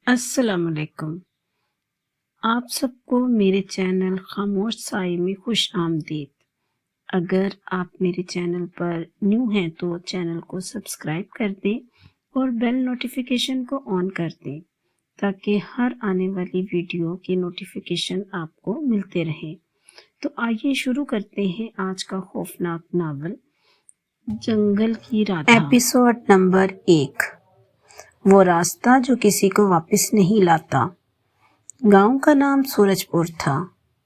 السلام علیکم۔ آپ سب کو میرے چینل خاموش سائے میں خوش آمدید۔ اگر آپ میرے چینل پر نیو ہیں تو چینل کو سبسکرائب کر دیں اور بیل نوٹیفیکیشن کو آن کر دیں تاکہ ہر آنے والی ویڈیو کی نوٹیفیکیشن آپ کو ملتے رہیں۔ تو آئیے شروع کرتے ہیں آج کا خوفناک ناول جنگل کی رادھا۔ ایپیسوڈ نمبر 1، وہ راستہ جو کسی کو واپس نہیں لاتا۔ گاؤں کا نام سورج پور تھا،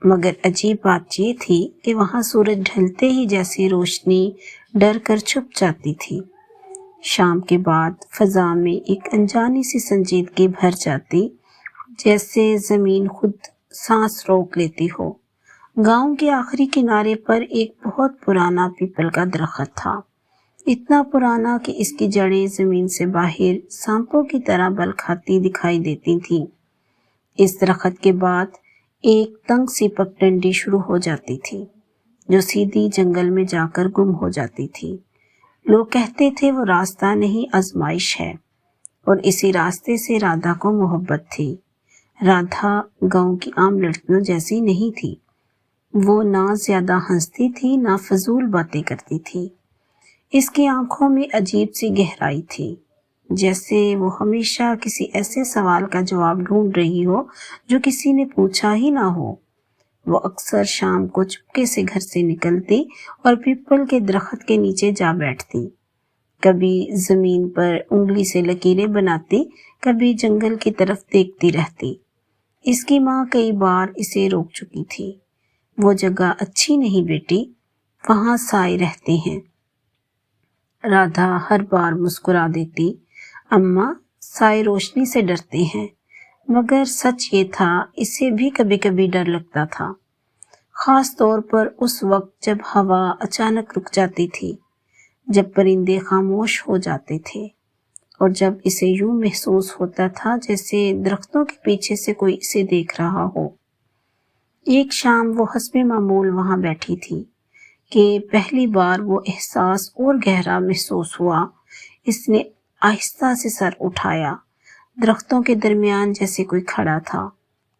مگر عجیب بات یہ تھی کہ وہاں سورج ڈھلتے ہی جیسی روشنی ڈر کر چھپ جاتی تھی۔ شام کے بعد فضا میں ایک انجانی سی سنجیدگی بھر جاتی، جیسے زمین خود سانس روک لیتی ہو۔ گاؤں کے آخری کنارے پر ایک بہت پرانا پیپل کا درخت تھا، اتنا پرانا کہ اس کی جڑیں زمین سے باہر سانپوں کی طرح بل کھاتی دکھائی دیتی تھیں۔ اس درخت کے بعد ایک تنگ سی پگڈنڈی شروع ہو جاتی تھی جو سیدھی جنگل میں جا کر گم ہو جاتی تھی۔ لوگ کہتے تھے وہ راستہ نہیں آزمائش ہے، اور اسی راستے سے رادھا کو محبت تھی۔ رادھا گاؤں کی عام لڑکیوں جیسی نہیں تھی، وہ نہ زیادہ ہنستی تھی نہ فضول باتیں کرتی تھی۔ اس کی آنکھوں میں عجیب سی گہرائی تھی، جیسے وہ ہمیشہ کسی ایسے سوال کا جواب ڈھونڈ رہی ہو جو کسی نے پوچھا ہی نہ ہو۔ وہ اکثر شام کو چپکے سے گھر سے نکلتی اور پیپل کے درخت کے نیچے جا بیٹھتی، کبھی زمین پر انگلی سے لکیریں بناتی، کبھی جنگل کی طرف دیکھتی رہتی۔ اس کی ماں کئی بار اسے روک چکی تھی۔ وہ جگہ اچھی نہیں بیٹی، وہاں سائے رہتے ہیں۔ رادھا ہر بار مسکرا دیتی، اماں سائے روشنی سے ڈرتے ہیں، مگر سچ یہ تھا اسے بھی کبھی کبھی ڈر لگتا تھا، خاص طور پر اس وقت جب ہوا اچانک رک جاتی تھی، جب پرندے خاموش ہو جاتے تھے، اور جب اسے یوں محسوس ہوتا تھا جیسے درختوں کے پیچھے سے کوئی اسے دیکھ رہا ہو۔ ایک شام وہ حسب معمول وہاں بیٹھی تھی کہ پہلی بار وہ احساس اور گہرا محسوس ہوا۔ اس نے آہستہ سے سر اٹھایا، درختوں کے درمیان جیسے کوئی کھڑا تھا،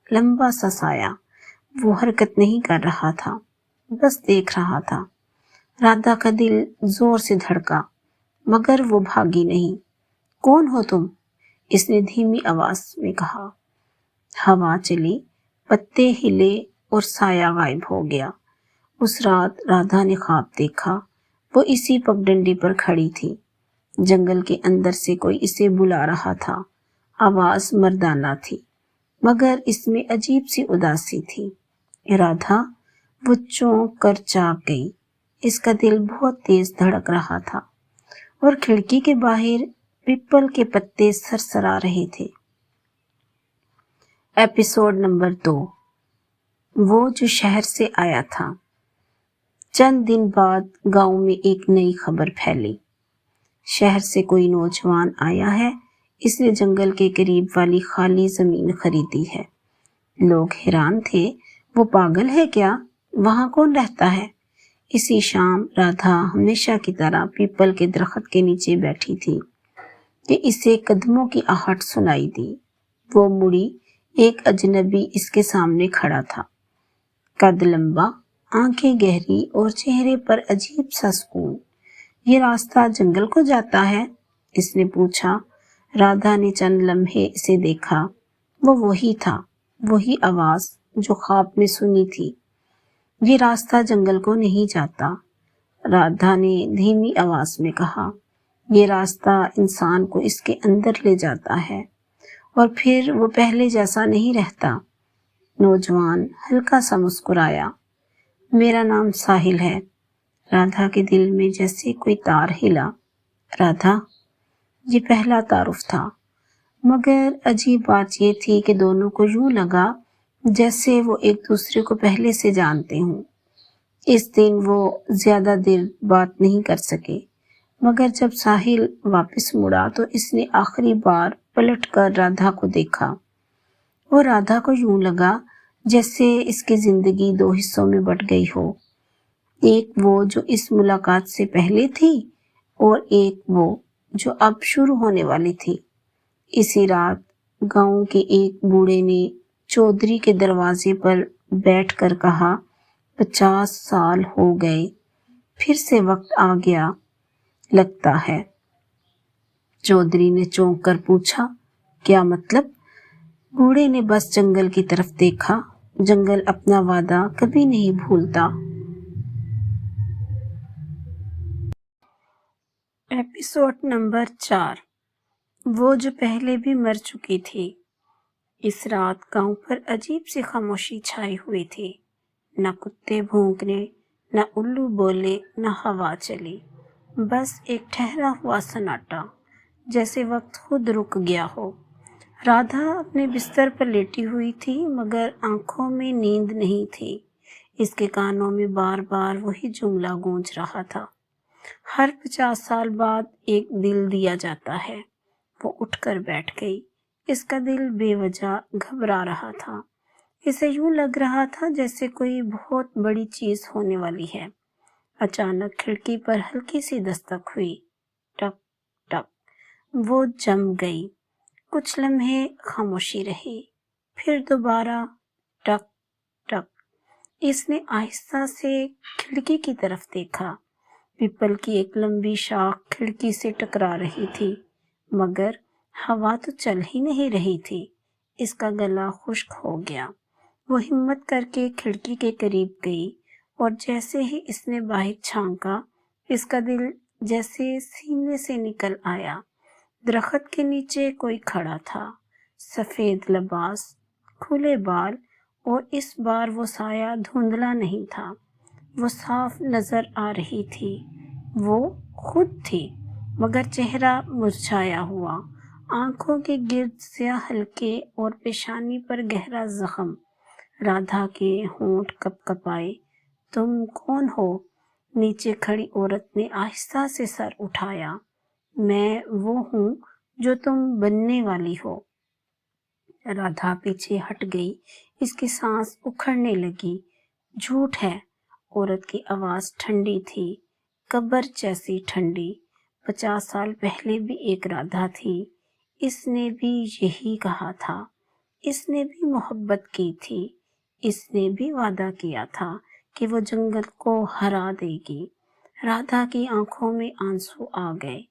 لمبا سا سایہ۔ وہ حرکت نہیں کر رہا تھا، بس دیکھ رہا تھا۔ رادھا کا دل زور سے دھڑکا، مگر وہ بھاگی نہیں۔ کون ہو تم؟ اس نے دھیمی آواز میں کہا۔ ہوا چلی، پتے ہلے اور سایہ غائب ہو گیا۔ اس رات رادھا نے خواب دیکھا، وہ اسی پگڈنڈی پر کھڑی تھی، جنگل کے اندر سے کوئی اسے بلا رہا تھا۔ آواز مردانہ تھی، مگر اس میں عجیب سی اداسی تھی۔ رادھا! وہ چونک کر جاگ گئی، اس کا دل بہت تیز دھڑک رہا تھا، اور کھڑکی کے باہر پیپل کے پتے سرسرا رہے تھے۔ ایپیسوڈ نمبر 2، وہ جو شہر سے آیا تھا۔ چند دن بعد گاؤں میں ایک نئی خبر پھیلی۔ شہر سے کوئی نوجوان آیا ہے، اس نے جنگل کے قریب والی خالی زمین خریدی ہے۔ لوگ حیران تھے، وہ پاگل ہے کیا؟ وہاں کون رہتا ہے؟ اسی شام رادھا ہمیشہ کی طرح پیپل کے درخت کے نیچے بیٹھی تھی کہ اسے قدموں کی آہٹ سنائی دی۔ وہ مڑی، ایک اجنبی اس کے سامنے کھڑا تھا، قد لمبا، آنکھیں گہری اور چہرے پر عجیب سا سکون۔ یہ راستہ جنگل کو جاتا ہے؟ اس نے پوچھا۔ رادھا نے چند لمحے اسے دیکھا۔ وہ وہی تھا، وہی آواز جو خواب میں سنی تھی۔ یہ راستہ جنگل کو نہیں جاتا، رادھا نے دھیمی آواز میں کہا۔ یہ راستہ انسان کو اس کے اندر لے جاتا ہے، اور پھر وہ پہلے جیسا نہیں رہتا۔ نوجوان ہلکا سا مسکرایا۔ میرا نام ساحل ہے۔ رادھا کے دل میں جیسے کوئی تار ہلا۔ رادھا؟ یہ پہلا تعارف تھا، مگر عجیب بات یہ تھی کہ دونوں کو یوں لگا جیسے وہ ایک دوسرے کو پہلے سے جانتے ہوں۔ اس دن وہ زیادہ دیر بات نہیں کر سکے، مگر جب ساحل واپس مڑا تو اس نے آخری بار پلٹ کر رادھا کو دیکھا، اور رادھا کو یوں لگا جیسے اس کی زندگی دو حصوں میں بٹ گئی ہو، ایک وہ جو اس ملاقات سے پہلے تھی، اور ایک وہ جو اب شروع ہونے والی تھی۔ اسی رات गांव के एक बूढ़े ने चौधरी के दरवाजे पर बैठकर कहा, 50 साल हो गए, फिर से वक्त आ गया लगता है। चौधरी ने चौंक कर पूछा, क्या मतलब? बूढ़े ने बस जंगल की तरफ देखा। जंगल अपना वादा कभी नहीं भूलता। Episode number 4। वो जो पहले भी मर चुकी थी। इस रात गांव पर अजीब सी खामोशी छाई हुई थी। न कुत्ते भौंकने, न उल्लू बोले, न हवा चली। बस एक ठहरा हुआ सन्नाटा, जैसे वक्त खुद रुक गया हो। राधा अपने बिस्तर पर लेटी हुई थी, मगर आंखों में नींद नहीं थी। इसके कानों में बार बार वही जुमला गूंज रहा था, हर 50 साल बाद एक दिल दिया जाता है। वो उठकर बैठ गई। इसका दिल बेवजह घबरा रहा था। इसे यूं लग रहा था जैसे कोई बहुत बड़ी चीज होने वाली है। अचानक खिड़की पर हल्की सी दस्तक हुई। टक टक। वो जम गई। कुछ लम्हे खामोशी रही, फिर दोबारा टक टक। इसने आहिस्ता से खिड़की की तरफ देखा। पीपल की एक लंबी शाख खिड़की से टकरा रही थी, मगर हवा तो चल ही नहीं रही थी। इसका गला खुश्क हो गया। वो हिम्मत करके खिड़की के करीब गई, और जैसे ही इसने बाहर झांका, इसका दिल जैसे सीने से निकल आया। दरख्त के नीचे कोई खड़ा था, सफेद लिबास, खुले बाल, और इस बार वो साया धुंधला नहीं था, वो साफ नजर आ रही थी। वो खुद थी, मगर चेहरा मुरझाया हुआ, आंखों के गिर्द स्याह हल्के और पेशानी पर गहरा जख्म। राधा के होंठ कपकपाए। तुम कौन हो? नीचे खड़ी औरत ने आहिस्ता से सर उठाया। मैं वो हूँ जो तुम बनने वाली हो। राधा पीछे हट गई। इसकी सांस उखड़ने लगी। झूठ है। औरत की आवाज ठंडी थी, कब्र जैसी ठंडी। 50 साल पहले भी एक राधा थी। इसने भी यही कहा था। इसने भी मोहब्बत की थी। इसने भी वादा किया था कि वो जंगल को हरा देगी। राधा की आंखों में आंसू आ गए।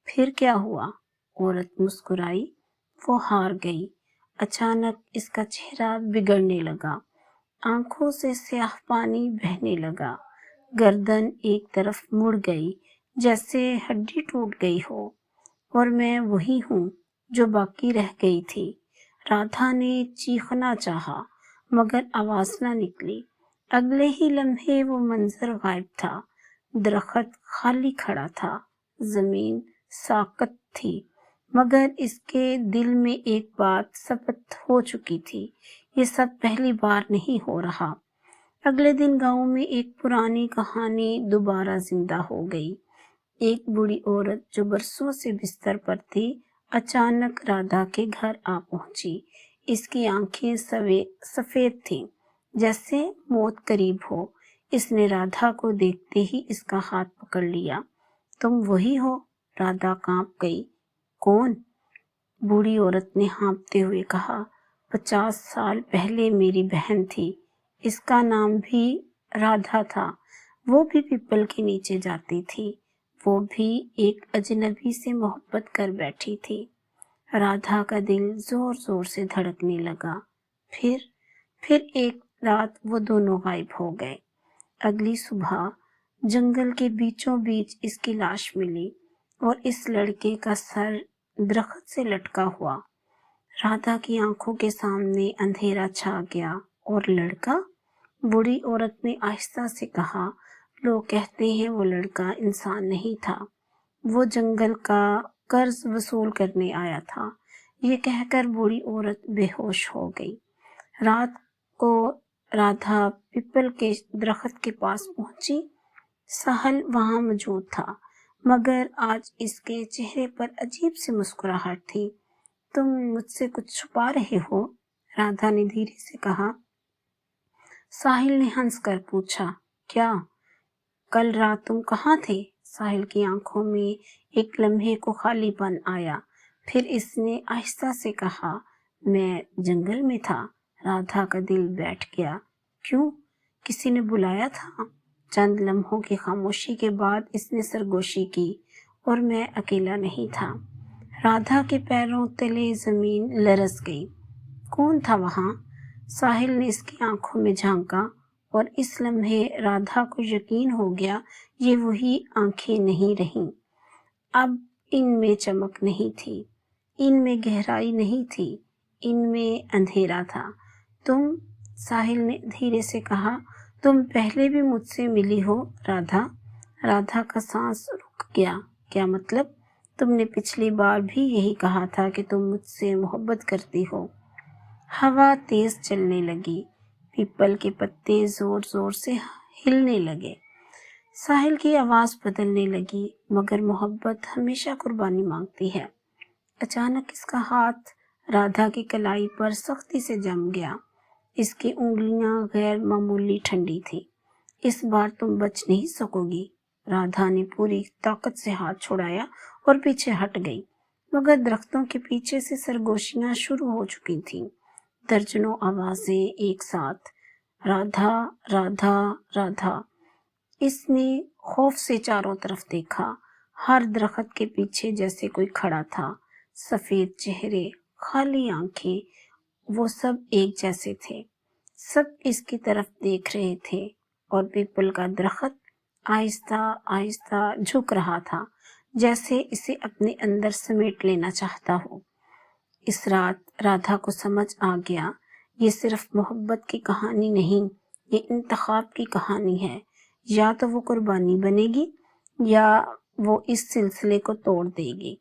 फिर क्या हुआ? औरत मुस्कुराई। वो हार गई। अचानक इसका चेहरा बिगड़ने लगा। आंखों से स्याह पानी बहने लगा। गर्दन एक तरफ मुड़ गई, जैसे हड्डी टूट गई हो। और मैं वही हूँ जो बाकी रह गई थी। राधा ने चीखना चाहा, मगर आवाज न निकली। अगले ही लम्हे वो मंजर गायब था। दरख्त खाली खड़ा था, जमीन साकत थी, मगर इसके दिल में एक बात सपत हो चुकी थी, ये सब पहली बार नहीं हो रहा। अगले दिन गांव में एक पुरानी कहानी दोबारा जिंदा हो गई। एक बूढ़ी औरत जो बरसों से बिस्तर पर थी, अचानक राधा के घर आ पहुंची। इसकी आंखें सफेद थीं, जैसे मौत करीब हो। इसने राधा को देखते ही इसका हाथ पकड़ लिया। तुम वही हो? राधा कांप गई। कौन? बूढ़ी औरत ने हाँफते हुए कहा, 50 साल पहले मेरी बहन थी। इसका नाम भी राधा था। वो भी पीपल के नीचे जाती थी। वो भी एक अजनबी से मोहब्बत कर बैठी थी। राधा का दिल जोर जोर से धड़कने लगा। फिर एक रात वो दोनों गायब हो गए। अगली सुबह जंगल के बीचों बीच इसकी लाश मिली, और इस लड़के का सर दरख्त से लटका हुआ। राधा की आंखों के सामने अंधेरा छा गया। और लड़का? बूढ़ी औरत ने आहिस्ता से कहा, लोग कहते हैं वो लड़का इंसान नहीं था, वो जंगल का कर्ज वसूल करने आया था। ये कहकर बूढ़ी औरत बेहोश हो गई। रात को राधा पीपल के दरख्त के पास पहुंची। साहल वहां मौजूद था, मगर आज इसके चेहरे पर अजीब सी मुस्कुराहट थी। तुम मुझसे कुछ छुपा रहे हो? राधा ने धीरे से कहा। साहिल ने हंसकर पूछा, क्या? कल रात तुम कहाँ थे? साहिल की आंखों में एक लम्हे को खालीपन आया। फिर इसने आहिस्ता से कहा, मैं जंगल में था। राधा का दिल बैठ गया। क्यों? किसी ने बुलाया था? चंद लम्हों की खामोशी के बाद इसने सरगोशी की और मैं अकेला नहीं था। राधा के पैरों तले जमीन लरस गई। कौन था वहां? साहिल ने इसकी आंखों में झांका और इस लम्हे राधा को यकीन हो गया ये वही आंखें नहीं रहीं। अब इनमें चमक नहीं थी, इनमें गहराई नहीं थी, इनमें अंधेरा था। तुम, साहिल ने धीरे से कहा, तुम पहले भी मुझसे मिली हो राधा? राधा का सांस रुक गया। क्या मतलब? तुमने पिछली बार भी यही कहा था कि तुम मुझसे मोहब्बत करती हो। हवा तेज चलने लगी, पीपल के पत्ते जोर जोर से हिलने लगे। साहिल की आवाज बदलने लगी, मगर मोहब्बत हमेशा कुर्बानी मांगती है। अचानक इसका हाथ राधा की कलाई पर सख्ती से जम गया। इसकी उंगलियां गैर मामूली ठंडी थी। इस बार तुम बच नहीं सकोगी। राधा ने पूरी ताकत से हाथ छुड़ाया और पीछे हट गई, मगर दरख्तों के पीछे से सरगोशियां शुरू हो चुकी थीं। दर्जनों आवाजें एक साथ, राधा राधा राधा। इसने खौफ से चारों तरफ देखा। हर दरख्त के पीछे जैसे कोई खड़ा था। सफेद चेहरे, खाली आंखें, वो सब एक जैसे थे। सब इसकी तरफ देख रहे थे और पीपल का दरख्त आहिस्ता आहिस्ता झुक रहा था, जैसे इसे अपने अंदर समेट लेना चाहता हो। इस रात राधा को समझ आ गया, ये सिर्फ मोहब्बत की कहानी नहीं, ये इंतखाब की कहानी है। या तो वो कुर्बानी बनेगी या वो इस सिलसिले को तोड़ देगी।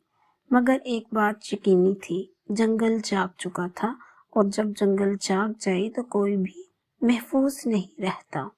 मगर एक बात यकीनी थी, जंगल जाग चुका था और जब जंगल जाग जाए तो कोई भी महफूज नहीं रहता।